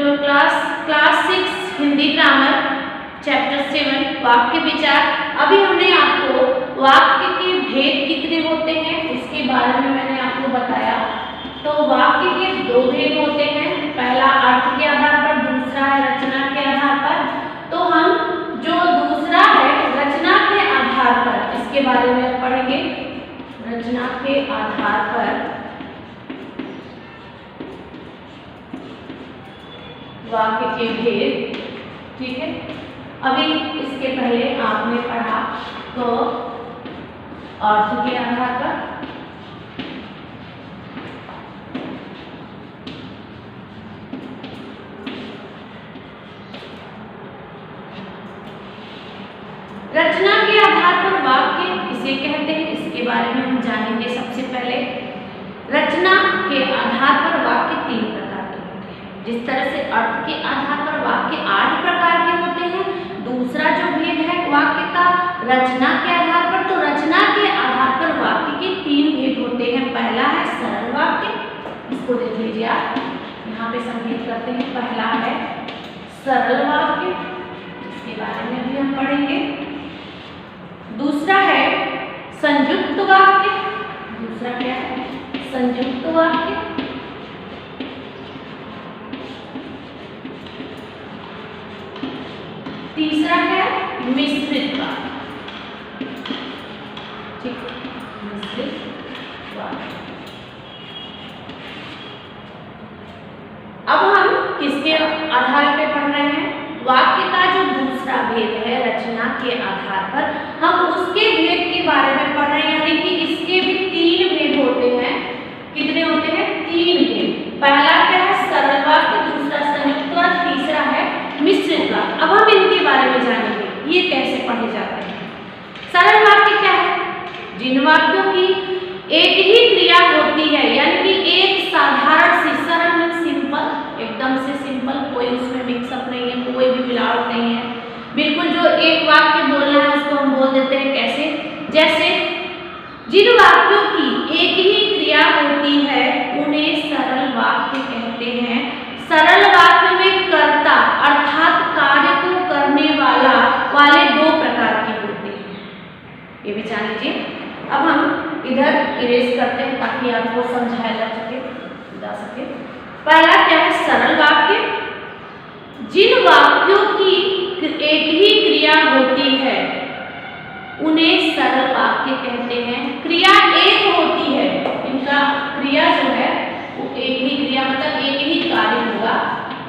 Class 6 Hindi grammar chapter 7 वाक्य विचार। अभी हमने आपको वाक्य के भेद कितने होते हैं इसके बारे में मैंने आपको बताया। तो वाक्य के दो भेद होते हैं, पहला अर्थ के आधार पर, दूसरा है रचना के आधार पर। तो हम जो दूसरा है रचना के आधार पर, इसके बारे में पढ़ेंगे। रचना के आधार पर वाक्य के भेद, ठीक है। अभी इसके पहले आपने पढ़ा तो अर्थ के आधार पर, रचना के आधार पर वाक्य किसे कहते हैं इसके बारे में हम जानेंगे। सबसे पहले रचना के आधार पर वाक्य 3 प्रकार के होते हैं। जिस तरह से अर्थ के आधार पर वाक्य 8 प्रकार के होते हैं, दूसरा जो भेद है वाक्य का रचना के आधार पर, तो रचना के आधार पर वाक्य के 3 भेद होते हैं। पहला है सरल वाक्य, इसको देख लीजिए आप, यहाँ पे संकेत करते हैं। पहला है सरल वाक्य, इसके बारे में भी हम पढ़ेंगे। दूसरा है संयुक्त वाक्य, दूसरा क्या है संयुक्त वाक्य। तीसरा है मिश्रित वाक्य, ठीक है, मिश्रित वाक्य। अब हम किसके आधार पे पढ़ रहे हैं? वाक्य का जो दूसरा भेद है रचना के आधार पर, हम उसके भेद के बारे में पढ़ रहे हैं। यानी कि इसके भी 3 भेद होते हैं। कितने होते हैं? 3 भेद। पहला क्या है सरल वाक्य, दूसरा संयुक्त वाक्य, तीसरा है मिश्रित वाक्य। अब हम इनके बारे में जानेंगे ये कैसे पढ़े जाते हैं। सरल वाक्य क्या है? जिन वाक्यों की एक ही क्रिया होती है, यानी कि एक साधारण सी, सरल सिंपल, एकदम से सिंपल, कोई उसमें मिक्सअप नहीं है, कोई भी मिलावट नहीं है। बिल्कुल जो एक वाक्य बोलना है उसको हम बोल देते हैं कैसे? जैसे जिन वाक्यों की एक ही क्रिया होती है उन्हें सरल वाक्य कहते हैं। सरल वाक्य में कर्ता अर्थात कार्य को करने वाले 2 प्रकार के होते हैं, ये भी जान लीजिए। अब हम इधर इरेज करते हैं ताकि आपको समझाया जा सके। पहला क्या है सरल वाक्य? जिन वाक्यों की एक ही क्रिया होती है उन्हें सरल वाक्य कहते हैं। क्रिया एक होती है, इनका क्रिया जो है वो एक ही क्रिया, मतलब एक ही कार्य होगा,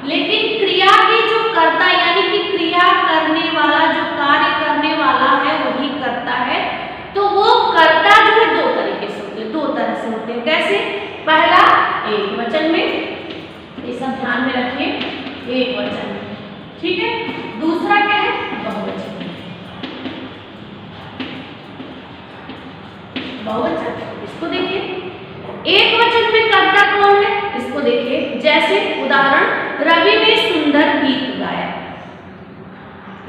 लेकिन क्रिया के जो कर्ता यानी कि क्रिया करने वाला, जो कार्य करने वाला है वही करता है। तो वो कर्ता जो है 2 तरीके से होते हैं, 2 तरह से होते हैं। कैसे? पहला एक वचन में, ये सब ध्यान में रखिए, एक वचन में, ठीक है। दूसरा क्या है? बहुवचन में। बहुवचन, इसको देखिए, एक वचन में कर्ता कौन है इसको देखिए। जैसे उदाहरण, रवि ने सुंदर गीत गाया,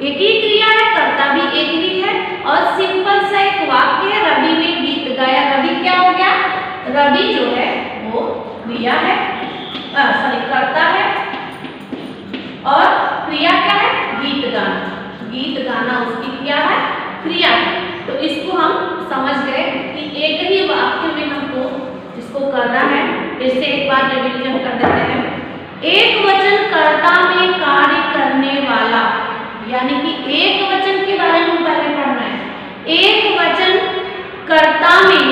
एक ही क्रिया है, कर्ता भी एक ही है, और सिंपल सा एक वाक्य है, रवि ने गीत गाया। रवि क्या हो गया? रवि जो है वो क्रिया है, सॉरी कर्ता है, और क्रिया क्या है? गीत गाना। गीत गाना उसकी क्या है? क्रिया है। तो इसको हम समझ गए कि एक ही वाक्य में हमको इसको करना है। फिर से एक बार रिवीजन कर देते हैं। एक वचन कर्ता में कार्य करने वाला, यानी कि एक वचन के बारे में पहले पढ़ना है। एक वचन कर्ता में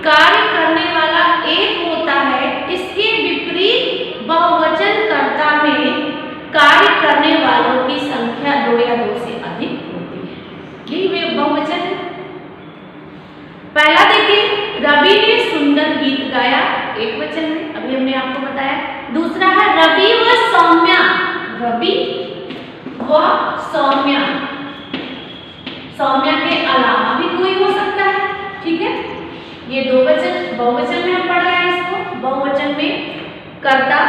कार्य करने वाला एक होता है, इसके विपरीत बहुवचन कर्ता में कार्य करने वालों की संख्या 2 या 2 से अधिक होती है। ये वे बहुवचन है। पहला देखिए, रवि ने सुंदर गीत गाया, एक वचन में, अभी हमने आपको बताया। दूसरा है रवि व सौम्या, रवि व सौम्या, सौम्या के अलावा भी कोई हो सकता है, ठीक है। ये 2 वचन, बहुवचन में हम पढ़ रहे हैं इसको। बहुवचन में कर्ता,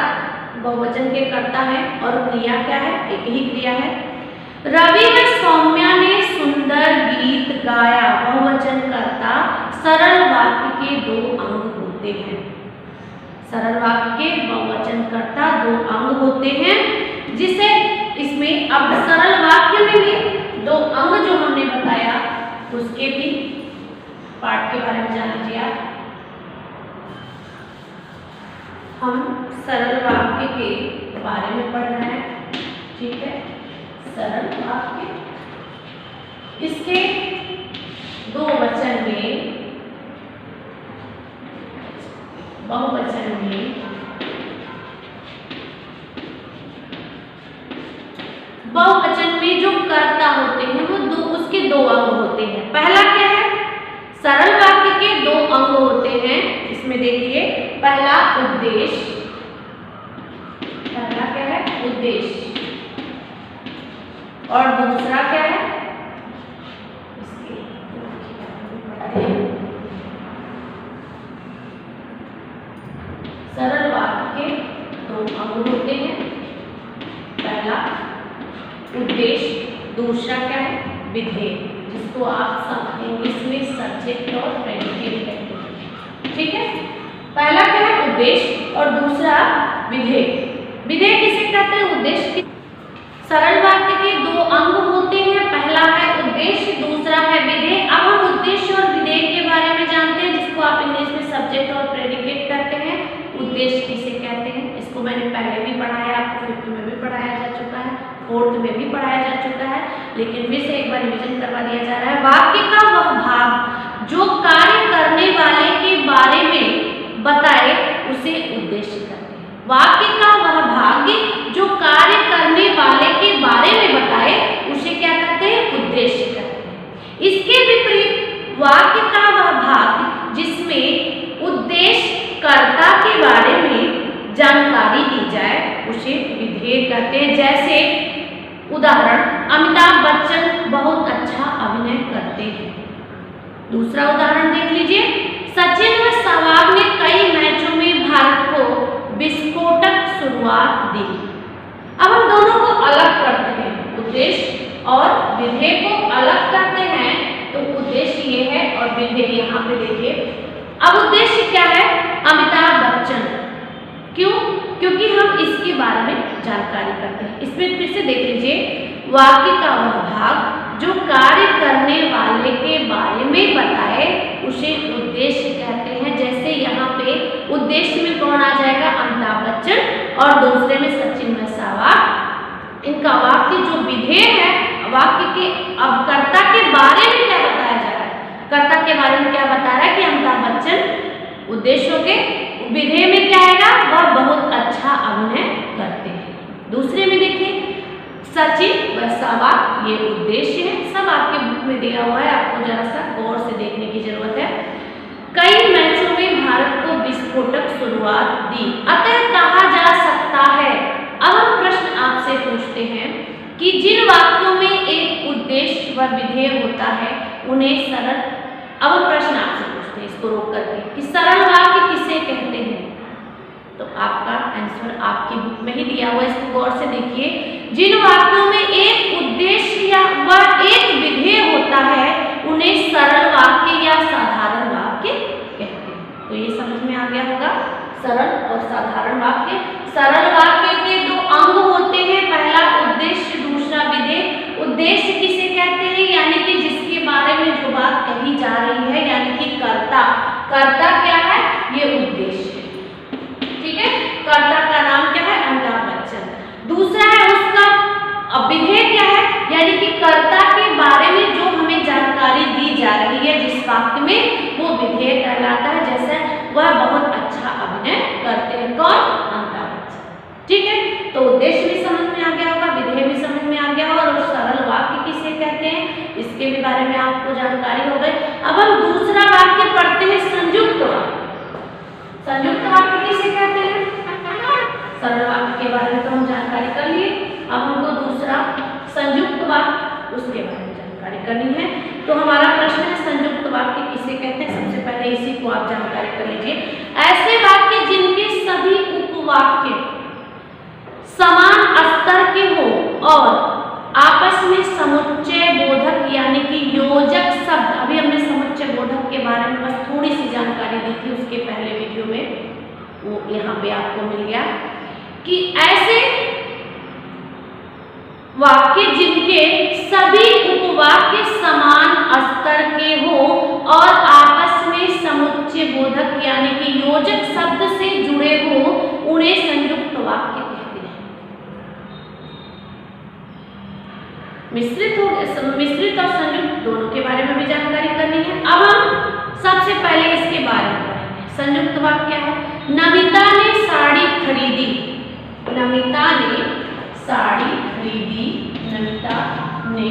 बहुवचन के कर्ता है, और क्रिया क्या है? एक ही क्रिया है। रवि व सौम्या ने सुंदर गीत गाया, बहुवचन कर्ता। सरल वाक्य के 2 अंग होते हैं। सरल वाक्य के बहुवचन कर्ता 2 अंग होते हैं। अब सरल वाक्य में भी दो अंग जो हमने बताया उसके भी पाठ के बारे में जान लीजिए आप। हम सरल वाक्य के बारे में पढ़ रहे हैं, ठीक है। सरल वाक्य, इसके दो वचन में, बहुवचन में, बहुवचन में जो कर्ता होते हैं वो उसके दो अंग होते हैं। पहला क्या है, सरल वाक्य के दो अंग होते हैं। इसमें देखिए, पहला उद्देश्य, पहला क्या है उद्देश्य, और दूसरा क्या है, सरल वाक्य के दो अंग होते हैं, पहला उद्देश्य, दूसरा क्या है विधेय, जिसको आप सब इंग्लिश में सब्जेक्ट और प्रेडिकेट कहते हैं, ठीक है। पहला क्या है उद्देश्य और दूसरा विधेय। विधेय किसे कहते हैं, उद्देश्य। सरल वाक्य के दो अंग होते हैं, पहला है उद्देश्य, दूसरा है विधेय। अब हम उद्देश्य और विधेय के बारे में जानते हैं, जिसको आप इंग्लिश में सब्जेक्ट और प्रेडिकेट कहते हैं। उद्देश्य किसे कहते हैं, इसको मैंने पहले भी पढ़ाया, आपको 5th में भी पढ़ाया जा चुका है, 4th में भी पढ़ाया जा चुका है, लेकिन फिर से एक बार रिवीजन करवा दिया जा रहा है। वाक्य का वह भाग जो कार्य करने वाले के बारे में बताए उसे उद्देश्य कहते हैं। वाक्य का वह भाग जो कार्य करने वाले के बारे में बताए उसे क्या कहते हैं, उद्देश्य कहते हैं। इसके विपरीत वाक्य का वह भाग जिसमें उद्देश्य कर्ता के बारे में जानकारी दी जाए उसे विधेय कहते हैं। जैसे उदाहरण, अमिताभ बच्चन बहुत अच्छा अभिनय करते हैं। दूसरा उदाहरण देख लीजिए, सचिन व सहवाग ने कई मैचों में भारत को विस्फोटक शुरुआत दी। अब हम दोनों को अलग करते हैं, उद्देश्य और विधेय को अलग करते हैं। तो उद्देश्य ये है और विधेय यहाँ पे देखिए। अब उद्देश्य क्या है, अमिताभ बच्चन, क्यों, क्योंकि हम इसके बारे में जानकारी करते हैं। इसमें फिर से देख लीजिए, वाक्य का वह भाग जो कार्य करने वाले के बारे में बताए उसे उद्देश्य कहते हैं। जैसे यहाँ पे उद्देश्य में कौन आ जाएगा, अमिताभ बच्चन, और दूसरे में सचिन व सहवाग। इनका वाक्य जो विधेय है, वाक्य के अब कर्ता के बारे में क्या बताया जा रहा है, कर्ता के बारे में क्या बता रहा है कि अमिताभ बच्चन उद्देश्यों के, विधेय में क्या आएगा, वह बहुत अच्छा अभिनय करते हैं। दूसरे में देखिए, सचिन व सहवाग, ये उद्देश्य है, सब आपके बुक में दिया हुआ है, आपको जरा सा गौर से देखने की जरूरत है। कई मैचों में भारत को विस्फोटक शुरुआत दी, अतः कहा जा सकता है। अब हम प्रश्न आपसे पूछते हैं कि जिन वाक्यों में एक उद्देश्य व विधेय होता है उन्हें सरल, अब हम प्रश्न आपसे पूछते हैं इसको रोक करके कि सरल वाक्य किसे कहते हैं। तो आपका आंसर आपकी बुक में ही दिया हुआ है, इसको गौर से देखिए। जिन वाक्यों में एक उद्देश्य या व एक विधेय होता है उन्हें सरल वाक्य या साधारण वाक्य कहते हैं। तो ये समझ में आ गया होगा, सरल और साधारण वाक्य। सरल वाक्य के दो अंग होते हैं, पहला उद्देश्य, दूसरा विधेय। उद्देश्य किसे कहते हैं, यानी कि जिसके बारे में जो बात कही जा रही है, यानी कि कर्ता। कर्ता क्या है, ये उद्देश्य है, ठीक है। कर्ता का नाम क्या है, अमिताभ बच्चन। दूसरा है उसका विधेय क्या है, यानी कि कर्ता के बारे में जो हमें जानकारी दी जा रही है जिस वाक्य में, वो विधेय कहलाता है। जैसे वह बहुत अच्छा अभिनय करते हैं, कौन, अमिताभ बच्चन, ठीक है। तो उद्देश्य भी समझ में आ गया होगा, विधेय भी समझ में आ गया होगा, और सरल वाक्य किसे कहते हैं इसके भी बारे में आपको जानकारी हो गई। अब हम दूसरा वाक्य पढ़ते हैं, संयुक्त वाक्य। संयुक्त वाक्य किसे कहते हैं, सरल वाक्य के बारे में तो हम जानकारी कर लिए, अब हमको दूसरा संयुक्त वाक्य उसके बारे में जानकारी करनी है। तो हमारा प्रश्न है, संयुक्त वाक्य किसे कहते हैं। सबसे पहले इसी को आप जानकारी कर लीजिए। ऐसे वाक्य जिनके सभी उपवाक्य समान स्तर के हो और आपस में समुच्चय बोधक यानी कि योजक शब्द, अभी हमने समुच्चय बोधक के बारे में बस थोड़ी सी जानकारी दी थी उसके पहले वीडियो में, वो यहाँ पे आपको मिल गया कि ऐसे वाक्य जिनके सभी उपवाक्य समान स्तर के हो और आपस में समुच्चय बोधक यानी कि योजक शब्द से जुड़े हो, उन्हें संयुक्त वाक्य कहते हैं। मिश्रित और संयुक्त दोनों के बारे में भी जानकारी करनी है। अब हम सबसे पहले इसके बारे में पढ़ेंगे। संयुक्त वाक्य क्या है? नमिता ने साड़ी खरीदी। नमिता ने साड़ी खरीदी। नमिता ने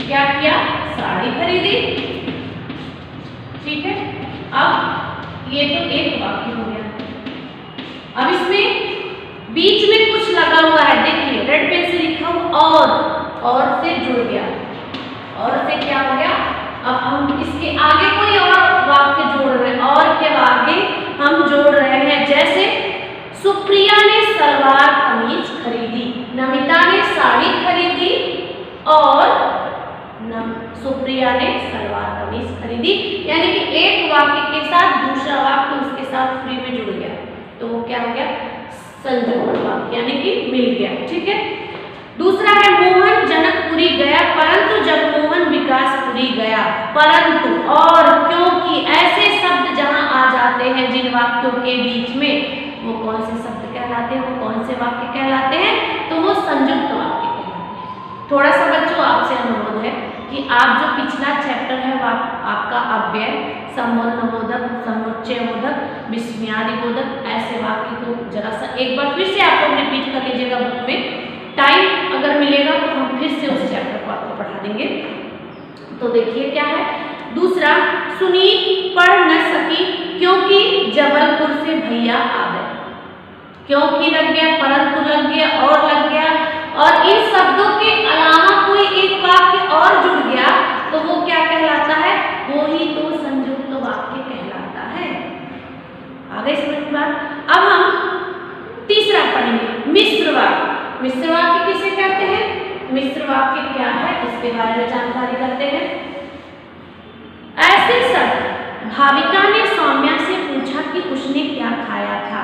क्या किया? साड़ी खरीदी। ठीक है। अब ये तो एक वाक्य हो गया। अब इसमें बीच में कुछ लगा हुआ है, देखिए रेड पेन से लिखा हुआ और से जुड़ गया। और से क्या हो गया? अब हम इसके आगे कोई और वाक्य जोड़ रहे हैं, और के आगे हम जोड़ रहे हैं। जैसे सुप्रिया ने सलवार कमीज खरीदी। नमिता ने साड़ी खरीदी और सुप्रिया ने सलवार कमीज खरीदी, यानी कि एक वाक्य के साथ दूसरा वाक्य उसके साथ फ्री में जुड़ गया, तो वो क्या हो गया? संयुक्त वाक्य, यानी कि मिल गया। ठीक है। दूसरा है मोहन जनकपुरी गया परंतु जब मोहन विकासपुरी गया। परंतु और क्योंकि ऐसे शब्द जहां आ जाते हैं जिन वाक्यों के बीच में, वो कौन से शब्द कहलाते हैं? वो कौन से वाक्य कहलाते हैं? तो वो संयुक्त वाक्य कहलाते हैं। थोड़ा सा बच्चों आपसे अनुरोध है कि आप जो पिछला चैप्टर है आपका अव्यय, संबंध बोधक, समुच्चय बोधक, विस्मयादि बोधक, ऐसे वाक्य को जरा सा एक बार फिर से आप लोग रिपीट कर लीजिएगा बुक में। टाइम अगर मिलेगा तो हम फिर से उस चैप्टर को आपको पढ़ा देंगे। तो देखिए क्या है। दूसरा, सुनील पढ़ न सकी क्योंकि जबलपुर से भैया आ गए। क्योंकि लग गया, परंतु लग गया, और लग गया, और इन शब्दों के अलावा कोई एक वाक्य और जुड़ गया तो वो क्या कहलाता है? वो ही तो संयुक्त वाक्य कहलाता है। आगे समझ बात। अब हम तीसरा पढ़ेंगे, मिश्र वाक्य। मिश्र वाक्य किसे कहते हैं? मिश्र वाक्य क्या है इसके बारे में जानकारी करते हैं। ऐसे शब्द, भाविका ने सौम्या से पूछा कि उसने क्या खाया था।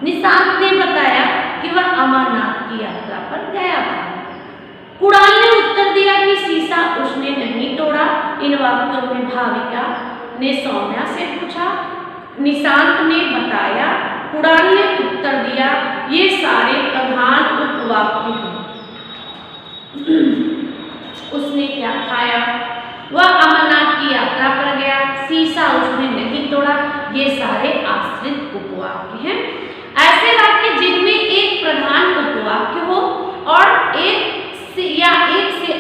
निशांत ने बताया कि वह अमरनाथ की यात्रा पर गया था। कुणाल ने उत्तर दिया कि शीशा उसने नहीं तोड़ा। इन वाक्यों में भाविका ने सौम्या से पूछा, निशांत ने बताया, कुणाल ने उत्तर दिया, ये सारे प्रधान उपवाक्य हैं। उसने क्या खाया, वह अमरनाथ की यात्रा पर गया, शीशा उसने नहीं तोड़ा, ये सारे आश्रित उपवाक्य हैं। ऐसे वाक्य जिनमें एक प्रधान उपवाक्य हो और एक से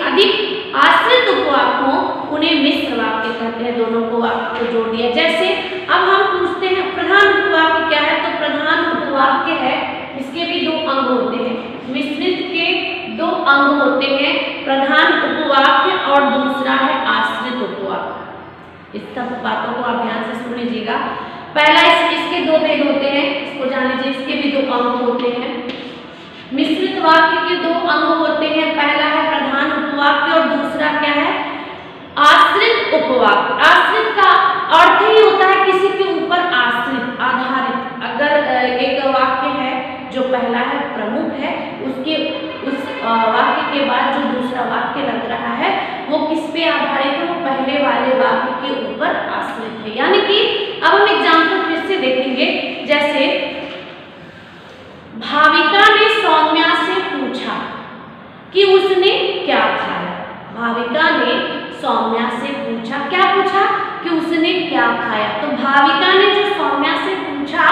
अधिक आश्रित उपवाक्य हो, उन्हें मिश्र वाक्य कहते हैं। दोनों को वाक्य को जोड़ दिया। जैसे अब हम पूछते हैं प्रधान उपवाक्य क्या है, तो प्रधान उपवाक्य है, इसके भी दो अंग होते हैं। मिश्रित के दो अंग होते हैं, प्रधान उपवाक्य और दूसरा है आश्रित उपवाक्य। इस सब बातों को आप ध्यान से सुन लीजिएगा। पहला इसके दो भेद होते हैं, इसको जान लीजिए। इसके भी दो अंग होते हैं। मिश्रित वाक्य के दो अंग होते हैं, पहला है प्रधान उपवाक्य और दूसरा क्या है? आश्रित उपवाक्य। आश्रित का अर्थ ही होता है किसी के ऊपर आश्रित, आधारित। अगर एक वाक्य है जो पहला है प्रमुख है, उस वाक्य के बाद जो दूसरा वाक्य लग रहा है वो किस पे आधारित है? वो पहले वाले वाक्य के ऊपर आश्रित है। यानी कि अब हम एग्जाम्पल फिर से देखेंगे। जैसे भाविका ने सौम्या से पूछा कि उसने क्या खाया। भाविका ने सौम्या से पूछा, क्या पूछा? कि उसने क्या खाया। तो भाविका ने जो सौम्या से पूछा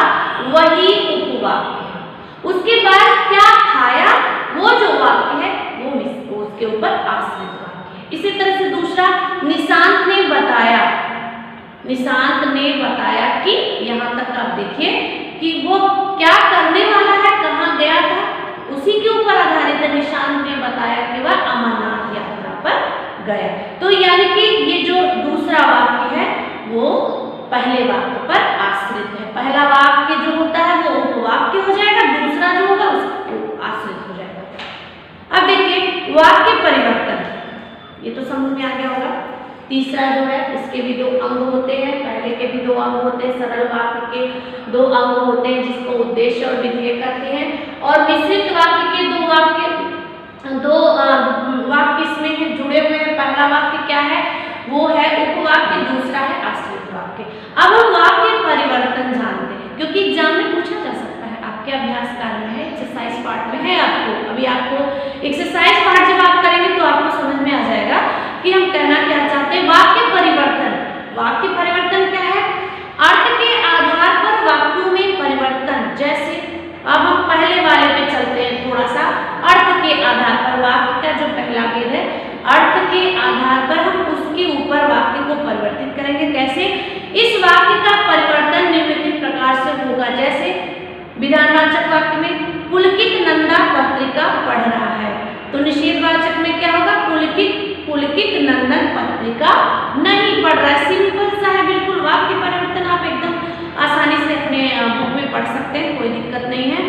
वही उपवाक्य है। उसके बाद क्या खाया, वो जो वाक्य है वो उसके ऊपर आश्रित वाक्य है। इसी तरह से दूसरा, निशांत ने बताया। निशांत ने बताया कि, यहाँ तक आप देखिए कि वो क्या करने वाला है, कहाँ गया था, उसी के ऊपर आधारित है। निशांत ने बताया कि वह अमरनाथ यात्रा पर गया। तो यानी कि ये जो दूसरा वाक्य है वो पहले वाक्य पर आश्रित है। पहला वाक्य जो होता है वो उपवाक्य हो जाएगा, दूसरा जो होगा उसको आश्रित हो जाएगा। अब देखिए वाक्य परिवर्तन, ये तो समझ में आ गया होगा। तीसरा जो है इसके भी दो अंग होते हैं, पहले के भी दो अंग होते हैं। सरल वाक्य के दो अंग होते हैं जिसको उद्देश्य और विधेय कहते हैं। और मिश्रित वाक्य के दो वो है उपवाक्य, दूसरा है आश्रित वाक्य। अब हम वाक्य परिवर्तन जानते हैं, क्योंकि एग्जाम में पूछा जा सकता है, आपके अभ्यास कार्य में है, एक्सरसाइज पार्ट में है। आपको अभी आपको एक्सरसाइज पार्ट जब आप करेंगे तो आपको समझ में आ जाएगा कि हम कहना क्या चाहते हैं। वाक्य परिवर्तन, वाक्य परिवर्तन क्या है? अर्थ के आधार पर वाक्यों में परिवर्तन। जैसे अब हम पहले वाले पे चलते हैं थोड़ा सा, अर्थ के आधार पर, वाक्य का जो पहला भेद है, अर्थ के आधार पर हम उसके ऊपर वाक्य को परिवर्तित करेंगे। कैसे? इस वाक्य का परिवर्तन निम्नलिखित प्रकार से होगा। जैसे विधानवाचक वाक्य में पुलकित नंदा पत्रिका पढ़ रहा है, तो निषेधवाचक में क्या होगा? पुलकित नंदन पत्रिका नहीं पढ़ रहा है। सिंपल सा है बिल्कुल। वाक्य परिवर्तन आप एकदम आसानी से अपने बुक में पढ़ सकते हैं, कोई दिक्कत नहीं है।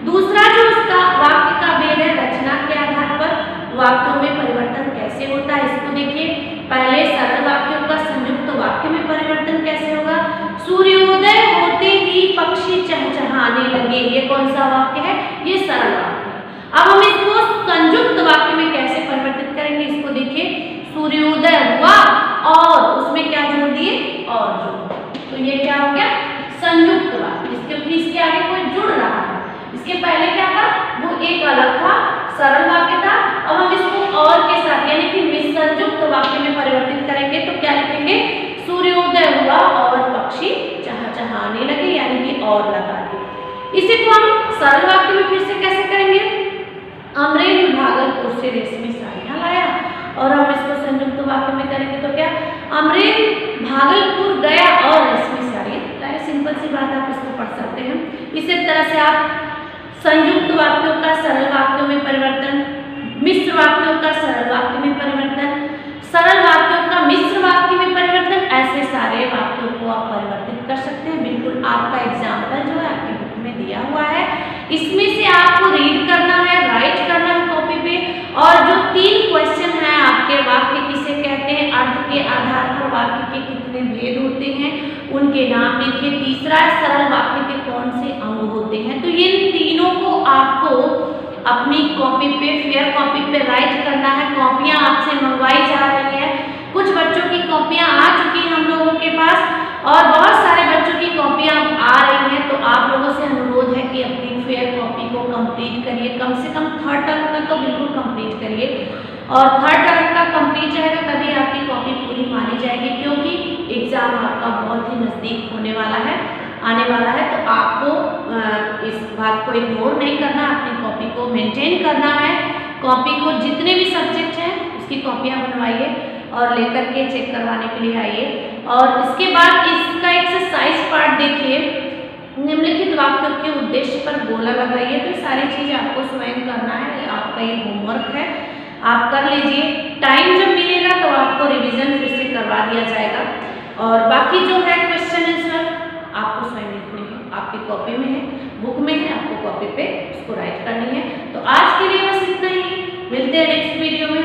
दूसरा जो उसका वाक्य का भेद है, रचना के आधार पर वाक्यों में परिवर्तन कैसे होता है, इसको देखिए। पहले सरल वाक्यों का संयुक्त वाक्य में परिवर्तन कैसे होगा? सूर्योदय होते ही पक्षी चहचहाने लगे, ये कौन सा वाक्य है? ये सरल वाक्य है। अब हम इसको संयुक्त वाक्य में कैसे परिवर्तित करेंगे, इसको देखिए। सूर्योदय हुआ और उसमें क्या जोड़ दिए? और जोड़, तो ये क्या हो गया? संयुक्त वाक्य। इसके आगे कोई जुड़ रहा है। इसके पहले क्या था? वो एक अलग था, सरल वाक्य था। अब हम इसको और के साथ यानी कि संयुक्त वाक्य में परिवर्तित करेंगे, तो क्या लिखेंगे? सूर्योदय हुआ और पक्षी चहचहाने लगे, यानी कि और लगा दिए। इसी को हम सरल वाक्य में फिर से कैसे करेंगे? अमरेंद्र भागलपुर से रेशमी साड़ियाँ लाया, और हम इसको संयुक्त वाक्य में करेंगे तो क्या? अमरेंद्र भागलपुर गया और रेशमी साड़ियाँ लाया। सिंपल सी बात, आप इसको पढ़ सकते हैं। इसी तरह से आप संयुक्त वाक्यों का सरल वाक्यों में परिवर्तन, मिश्र वाक्यों का सरल वाक्य में परिवर्तन, सरल वाक्यों का मिश्र वाक्य में परिवर्तन, ऐसे सारे वाक्यों को आप परिवर्तित कर सकते हैं। बिल्कुल आपका एग्जाम्पल जो है आपकी बुक में दिया हुआ है, इसमें से आपको रीड करना है, राइट करना है कॉपी पे, और जो 3 क्वेश्चन हैं आपके, वाक्य किसे कहते हैं, अर्थ के आधार पर वाक्य के कितने भेद होते हैं, उनके नाम लिखिए। तीसरा है सरल वाक्य के कौन से अंग होते हैं। तो ये तीनों को आपको अपनी कॉपी पे, फेयर कॉपी पे राइट करना है। कॉपियां आपसे मंगवाई जा रही है, कुछ बच्चों की कॉपियां आ चुकी हैं हम लोगों के पास, और बहुत सारे बच्चों की कॉपियां आ रही हैं। तो आप लोगों से अनुरोध है कि अपनी फेयर कॉपी को कंप्लीट करिए, कम से कम 3rd टर्म का तो बिल्कुल कंप्लीट करिए, और 3rd टर्म का कंप्लीट रहेगा तभी आपकी कॉपी पूरी मानी जाएगी, क्योंकि एग्जाम आपका बहुत ही नज़दीक होने वाला है, आने वाला है। तो आपको इस बात को इग्नोर नहीं करना, अपनी कॉपी को मेंटेन करना है। कॉपी को जितने भी सब्जेक्ट हैं उसकी कॉपियाँ बनवाइए और लेकर के चेक करवाने के लिए आइए। और इसके बाद इसका एक्सरसाइज पार्ट देखिए। निम्नलिखित वाक्यों के उद्देश्य पर गोला लगाइए। तो सारी चीज़ आपको स्वयं करना है, आपका ये होमवर्क है, आप कर लीजिए। टाइम जब मिलेगा तो आपको रिवीजन फिर से करवा दिया जाएगा, और बाकी जो है क्वेश्चन आंसर आपको स्वयं लिखने हैं, आपकी कॉपी में है, बुक में है, आपको कॉपी पे उसको राइट करनी है। तो आज के लिए बस इतना ही, मिलते हैं नेक्स्ट वीडियो में।